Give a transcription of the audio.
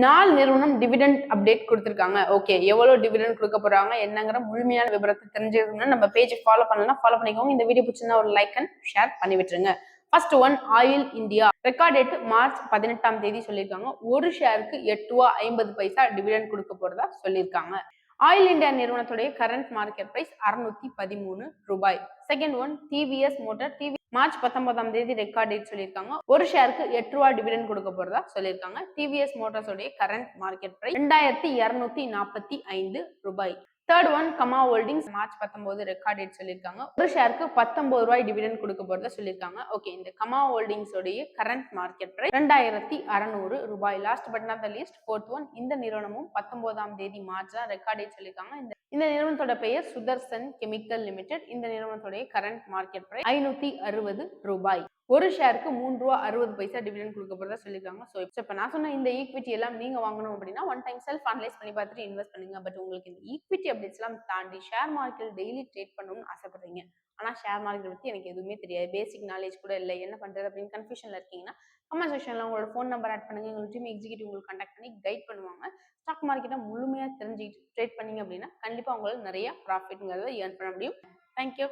நாலு நிறுவனம் dividend update கொடுத்திருக்காங்க. ஓகே, எவ்வளவு டிவிடெண்ட் கொடுக்க போறாங்க என்னங்கிற முழுமையான விவரத்தை தெரிஞ்சுக்கணும்னா நம்ம பேஜ் ஃபாலோ பண்ணலாம், ஃபாலோ பண்ணிக்கோங்க. இந்த வீடியோ பிடிச்சிருந்தா ஒரு லைக் அண்ட் ஷேர் பண்ணி விட்டுருங்க. First one, oil India. Record date March 18ஆம் தேதி சொல்லியிருக்காங்க. ஒரு ஷேருக்கு ₹8.50 டிவிடெண்ட் கொடுக்க போறதா சொல்லியிருக்காங்க. ஆயில் இந்தியா நிறுவனத்துடைய current market price ₹613. Second one, TVS motor. March 19ஆம் தேதி ரெக்கார்ட் டேட் சொல்லியிருக்காங்க. ஒரு ஷேருக்கு ₹8 டிவிடெண்ட் கொடுக்க போறதா சொல்லியிருக்காங்க. டிவிஎஸ் மோட்டார்ஸ் உடைய current market price ₹2245. Third one, Kama Holdings. March 19 record date சொல்லியிருக்காங்க. ஒரு ஷேருக்கு ₹19 டிவிடெண்ட் கொடுக்க போறதா சொல்லியிருக்காங்க. ஓகே, இந்த கமா ஹோல்டிங்ஸ் உடைய current market price ₹2600. Last but not the least, fourth one, இந்த நிறுவனமும் 19ஆம் தேதி மார்ச் தான் ரெக்கார்ட் டேட் சொல்லியிருக்காங்க. இந்த நிறுவனத்தோட பெயர் சுதர்சன் கெமிக்கல் லிமிடெட். இந்த நிறுவனத்துடைய கரண்ட் மார்க்கெட் பிரைஸ் ₹560. ஒரு ஷேருக்கு ₹3.60 டிவிடெண்ட் கொடுக்க போறதா சொல்லியிருக்காங்க. ஸோ இப்போ நான் சொன்ன இந்த ஈக்விட்டி எல்லாம் நீங்க வாங்கணும் அப்படின்னா ஒன் டைம் செல்ஃப் அனலைஸ் பண்ணி பார்த்துட்டு இன்வெஸ்ட் பண்ணுங்க. பட் உங்களுக்கு இந்த ஈக்விட்டி அப்டேட்ஸ் எல்லாம் தாண்டி ஷேர் மார்க்கெட் டெய்லி ட்ரேட் பண்ணணும்னு ஆசைப்படுறீங்க, ஆனா ஷேர் மார்க்கெட் பத்தி எனக்கு எதுவுமே தெரியாது, பேசிக் நாலேஜ் கூட இல்லை, என்ன பண்றது அப்படின்னு கன்ஃபியூஷன்ல இருக்கீங்கன்னா கமெண்ட் செக்ஷன்ல உங்களோட ஃபோன் நம்பர் ஆட் பண்ணுங்க. எங்க டீம் எக்ஸிக்யூட்டிவ் உங்களுக்கு கான்டாக்ட் பண்ணி கைட் பண்ணுவாங்க. ஸ்டாக் மார்க்கெட்டை முழுமையா தெரிஞ்சுக்கிட்டு ட்ரேட் பண்ணீங்க அப்படின்னா கண்டிப்பா உங்களால நிறைய ப்ராஃபிட்ங்கிறத ஏர்ன் பண்ண முடியும். தேங்க்யூ.